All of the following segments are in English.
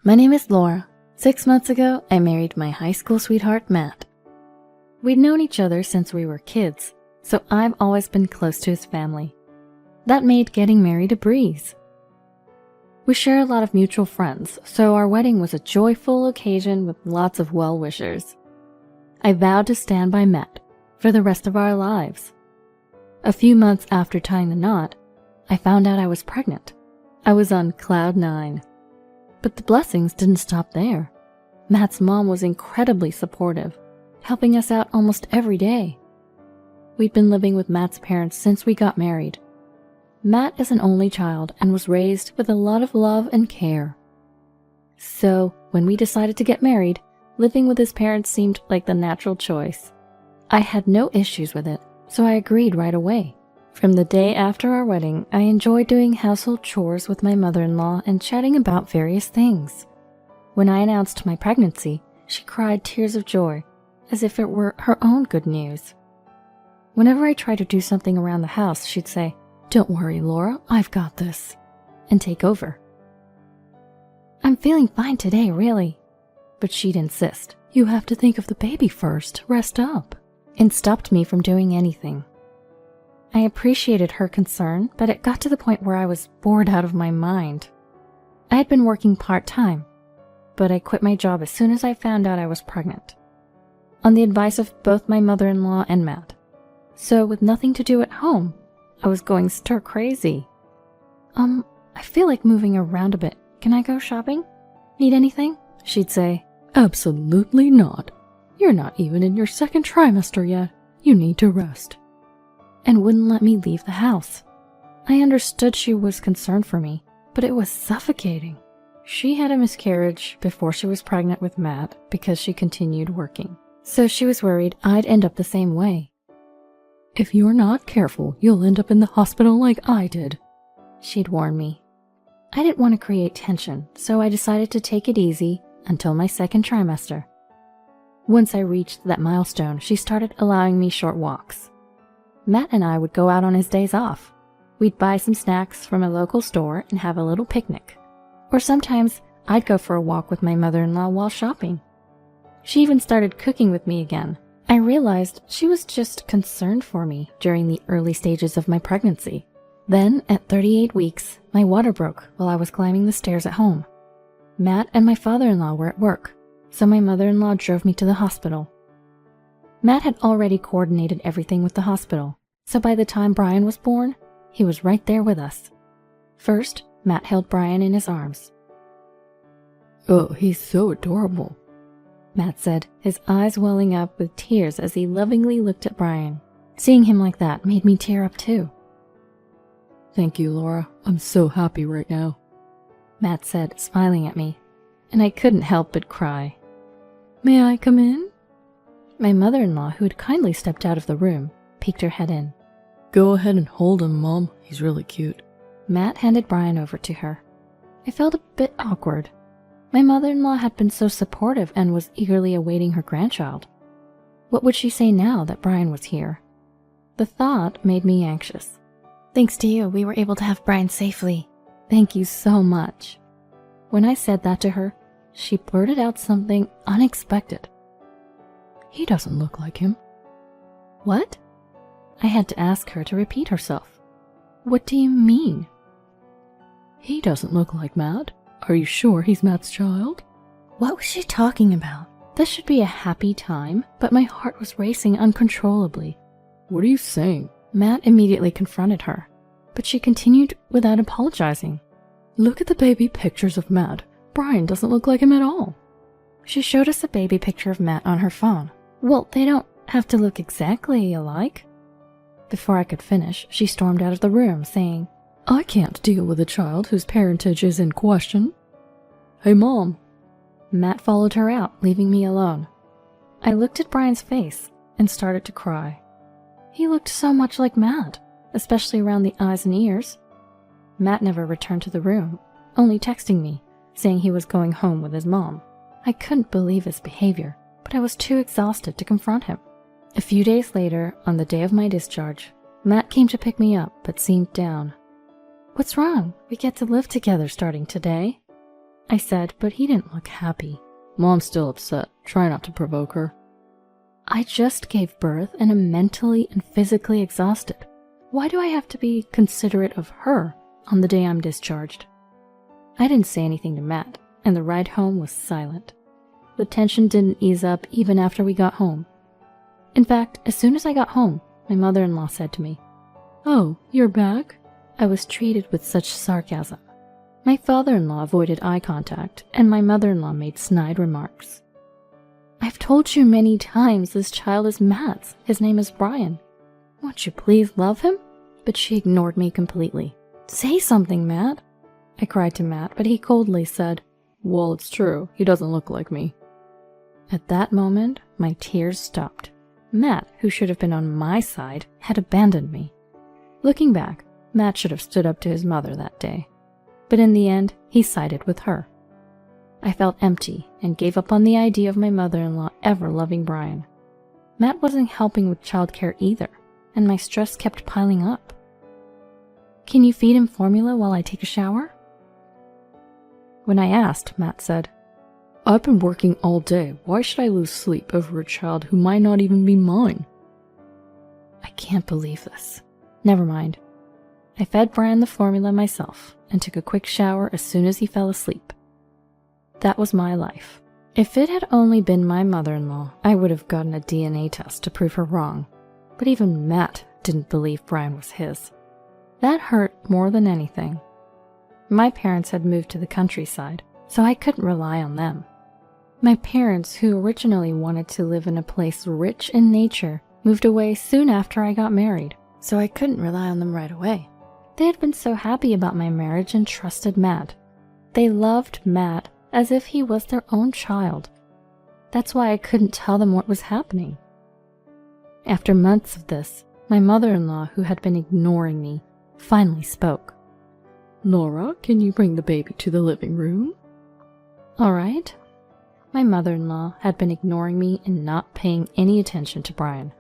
My name is Laura. 6 months ago, I married my high school sweetheart, Matt. We'd known each other since we were kids, so I've always been close to his family. That made getting married a breeze. We share a lot of mutual friends, so our wedding was a joyful occasion with lots of well-wishers. I vowed to stand by Matt for the rest of our lives. A few months after tying the knot, I found out I was pregnant. I was on cloud 9. But the blessings didn't stop there. Matt's mom was incredibly supportive, helping us out almost every day. We'd been living with Matt's parents since we got married. Matt is an only child and was raised with a lot of love and care. So, when we decided to get married, living with his parents seemed like the natural choice. I had no issues with it, so I agreed right away. From the day after our wedding, I enjoyed doing household chores with my mother-in-law and chatting about various things. When I announced my pregnancy, she cried tears of joy, as if it were her own good news. Whenever I tried to do something around the house, she'd say, "Don't worry, Laura, I've got this," and take over. "I'm feeling fine today, really." But she'd insist, "You have to think of the baby first, rest up," and stopped me from doing anything. I appreciated her concern, but it got to the point where I was bored out of my mind. I had been working part-time, but I quit my job as soon as I found out I was pregnant, on the advice of both my mother-in-law and Matt. So with nothing to do at home, I was going stir-crazy. I feel like moving around a bit. Can I go shopping? Need anything?" She'd say, "Absolutely not. You're not even in your second trimester yet. You need to rest," and wouldn't let me leave the house. I understood she was concerned for me, but it was suffocating. She had a miscarriage before she was pregnant with Matt because she continued working, so she was worried I'd end up the same way. "If you're not careful, you'll end up in the hospital like I did," she'd warn me. I didn't want to create tension, so I decided to take it easy until my second trimester. Once I reached that milestone, she started allowing me short walks. Matt and I would go out on his days off. We'd buy some snacks from a local store and have a little picnic. Or sometimes I'd go for a walk with my mother-in-law while shopping. She even started cooking with me again. I realized she was just concerned for me during the early stages of my pregnancy. Then, at 38 weeks, my water broke while I was climbing the stairs at home. Matt and my father-in-law were at work, so my mother-in-law drove me to the hospital. Matt had already coordinated everything with the hospital, so by the time Brian was born, he was right there with us. First, Matt held Brian in his arms. "Oh, he's so adorable," Matt said, his eyes welling up with tears as he lovingly looked at Brian. Seeing him like that made me tear up too. "Thank you, Laura. I'm so happy right now," Matt said, smiling at me, and I couldn't help but cry. "May I come in?" My mother-in-law, who had kindly stepped out of the room, peeked her head in. "Go ahead and hold him, Mom. He's really cute." Matt handed Brian over to her. I felt a bit awkward. My mother-in-law had been so supportive and was eagerly awaiting her grandchild. What would she say now that Brian was here? The thought made me anxious. "Thanks to you, we were able to have Brian safely. Thank you so much." When I said that to her, she blurted out something unexpected. "He doesn't look like him." "What?" I had to ask her to repeat herself. "What do you mean?" "He doesn't look like Matt. Are you sure he's Matt's child?" What was she talking about? This should be a happy time, but my heart was racing uncontrollably. "What are you saying?" Matt immediately confronted her, but she continued without apologizing. "Look at the baby pictures of Matt. Brian doesn't look like him at all." She showed us a baby picture of Matt on her phone. "Well, they don't have to look exactly alike." Before I could finish, she stormed out of the room, saying, "I can't deal with a child whose parentage is in question." "Hey, Mom." Matt followed her out, leaving me alone. I looked at Brian's face and started to cry. He looked so much like Matt, especially around the eyes and ears. Matt never returned to the room, only texting me, saying he was going home with his mom. I couldn't believe his behavior, but I was too exhausted to confront him. A few days later, on the day of my discharge, Matt came to pick me up but seemed down. "What's wrong? We get to live together starting today." I said, but he didn't look happy. Mom's still upset. Try not to provoke her. I just gave birth and am mentally and physically exhausted. Why do I have to be considerate of her on the day I'm discharged? I didn't say anything to Matt, and the ride home was silent. The tension didn't ease up even after we got home. In fact, as soon as I got home, my mother-in-law said to me, "Oh, you're back?" I was treated with such sarcasm. My father-in-law avoided eye contact, and my mother-in-law made snide remarks. "I've told you many times this child is Matt's. His name is Brian. Won't you please love him?" But she ignored me completely. "Say something, Matt," I cried to Matt, but he coldly said, "Well, it's true. He doesn't look like me." At that moment, my tears stopped. Matt, who should have been on my side, had abandoned me. Looking back, Matt should have stood up to his mother that day. But in the end, he sided with her. I felt empty and gave up on the idea of my mother-in-law ever loving Brian. Matt wasn't helping with childcare either, and my stress kept piling up. "Can you feed him formula while I take a shower?" When I asked, Matt said, "I've been working all day. Why should I lose sleep over a child who might not even be mine?" I can't believe this. Never mind. I fed Brian the formula myself and took a quick shower as soon as he fell asleep. That was my life. If it had only been my mother-in-law, I would have gotten a DNA test to prove her wrong. But even Matt didn't believe Brian was his. That hurt more than anything. My parents had moved to the countryside, so I couldn't rely on them. My parents, who originally wanted to live in a place rich in nature, moved away soon after I got married, so I couldn't rely on them right away. They had been so happy about my marriage and trusted Matt. They loved Matt as if he was their own child. That's why I couldn't tell them what was happening. After months of this, my mother-in-law, who had been ignoring me, finally spoke. "Laura, can you bring the baby to the living room?" "All right." My mother-in-law had been ignoring me and not paying any attention to Brian.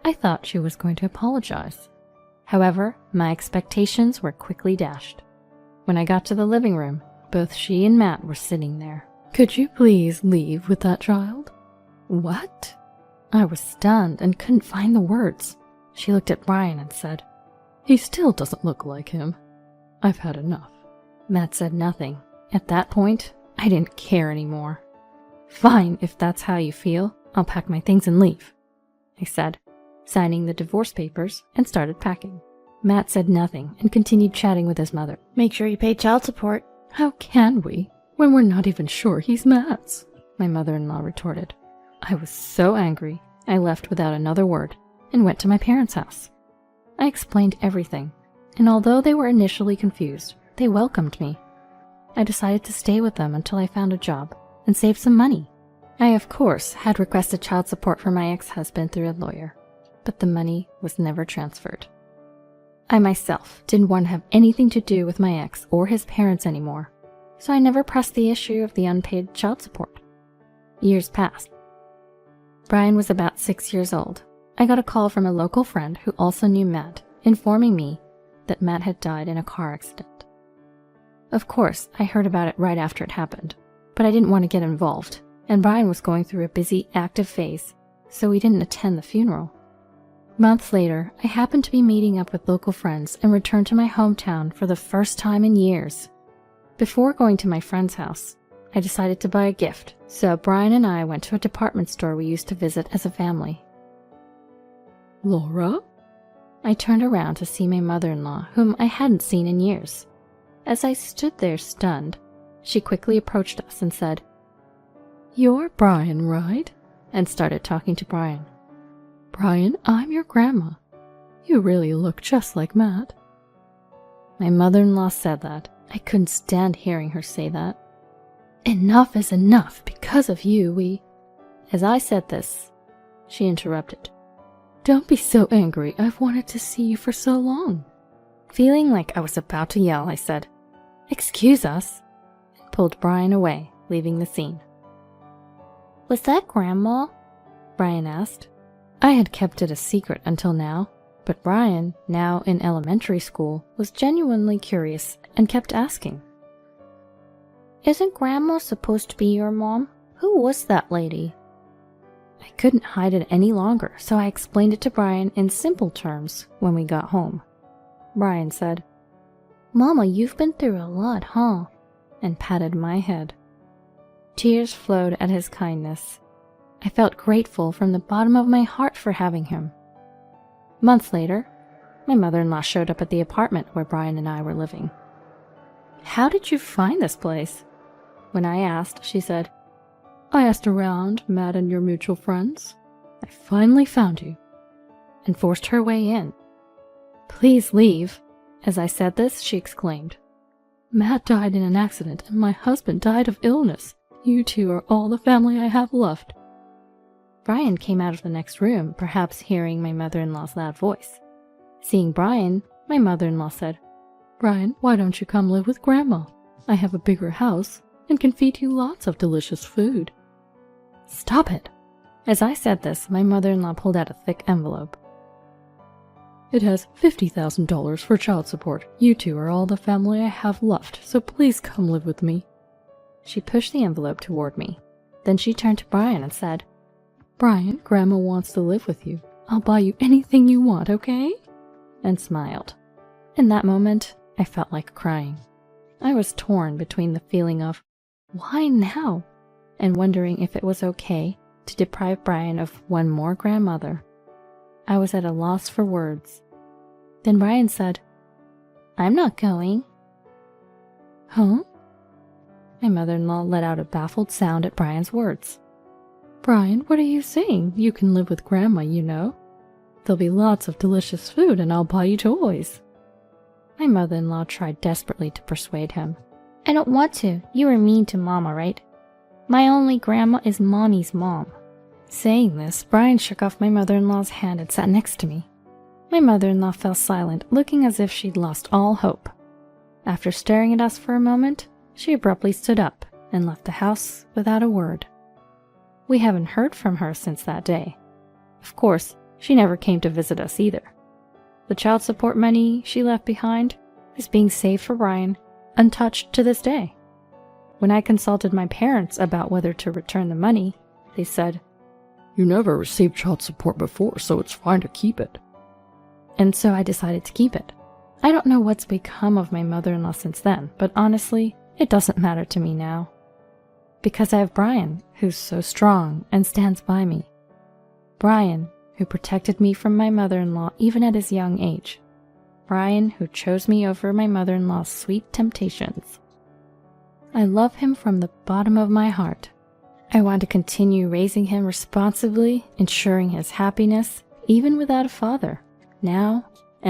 I thought she was going to apologize. However, my expectations were quickly dashed. When I got to the living room, both she and Matt were sitting there. "Could you please leave with that child?" "What?" I was stunned and couldn't find the words. She looked at Brian and said, "He still doesn't look like him. I've had enough." Matt said nothing. At that point, I didn't care anymore. "Fine, if that's how you feel, I'll pack my things and leave," I said, signing the divorce papers and started packing. Matt said nothing and continued chatting with his mother. "Make sure you pay child support." "How can we, when we're not even sure he's Matt's?" my mother-in-law retorted. I was so angry, I left without another word and went to my parents' house. I explained everything, and although they were initially confused, they welcomed me. I decided to stay with them until I found a job and save some money. I, of course, had requested child support for my ex-husband through a lawyer, but the money was never transferred. I myself didn't want to have anything to do with my ex or his parents anymore, so I never pressed the issue of the unpaid child support. Years passed. Brian was about 6 years old. I got a call from a local friend who also knew Matt, informing me that Matt had died in a car accident. Of course, I heard about it right after it happened, but I didn't want to get involved, and Brian was going through a busy, active phase, so we didn't attend the funeral. Months later, I happened to be meeting up with local friends and returned to my hometown for the first time in years. Before going to my friend's house, I decided to buy a gift, so Brian and I went to a department store we used to visit as a family. "Laura?" I turned around to see my mother-in-law, whom I hadn't seen in years. As I stood there stunned, she quickly approached us and said, "You're Brian, right?" and started talking to Brian. "Brian, I'm your grandma. You really look just like Matt." My mother-in-law said that. I couldn't stand hearing her say that. "Enough is enough. Because of you, we—" As I said this, she interrupted. "Don't be so angry. I've wanted to see you for so long." Feeling like I was about to yell, I said, "Excuse us," and pulled Brian away, leaving the scene. "Was that Grandma?" Brian asked. I had kept it a secret until now, but Brian, now in elementary school, was genuinely curious and kept asking. Isn't Grandma supposed to be your mom? Who was that lady? I couldn't hide it any longer, so I explained it to Brian in simple terms when we got home. Brian said, "Mama, you've been through a lot, huh?" and patted my head. Tears flowed at his kindness. I felt grateful from the bottom of my heart for having him. Months later, my mother-in-law showed up at the apartment where Brian and I were living. "How did you find this place?" When I asked, she said, "I asked around, Matt and your mutual friends. I finally found you," and forced her way in. "Please leave." As I said this, she exclaimed, "Matt died in an accident and my husband died of illness. You two are all the family I have left." Brian came out of the next room, perhaps hearing my mother-in-law's loud voice. Seeing Brian, my mother-in-law said, "Brian, why don't you come live with Grandma? I have a bigger house and can feed you lots of delicious food." "Stop it!" As I said this, my mother-in-law pulled out a thick envelope. "It has $50,000 for child support. You two are all the family I have left, so please come live with me." She pushed the envelope toward me. Then she turned to Brian and said, "Brian, Grandma wants to live with you. I'll buy you anything you want, okay?" and smiled. In that moment, I felt like crying. I was torn between the feeling of, why now? And wondering if it was okay to deprive Brian of one more grandmother. I was at a loss for words. Then Brian said, "I'm not going." "Huh?" My mother-in-law let out a baffled sound at Brian's words. "Brian, what are you saying? You can live with Grandma, you know. There'll be lots of delicious food and I'll buy you toys." My mother-in-law tried desperately to persuade him. "I don't want to. You were mean to Mama, right? My only grandma is Mommy's mom." Saying this, Brian shook off my mother-in-law's hand and sat next to me. My mother-in-law fell silent, looking as if she'd lost all hope. After staring at us for a moment, she abruptly stood up and left the house without a word. We haven't heard from her since that day. Of course, she never came to visit us either. The child support money she left behind is being saved for Brian, untouched to this day. When I consulted my parents about whether to return the money, they said, "You never received child support before, so it's fine to keep it." And so I decided to keep it. I don't know what's become of my mother-in-law since then, but honestly, it doesn't matter to me now. Because I have Brian, who's so strong and stands by me. Brian, who protected me from my mother-in-law even at his young age. Brian, who chose me over my mother-in-law's sweet temptations. I love him from the bottom of my heart. I want to continue raising him responsibly, ensuring his happiness, even without a father, now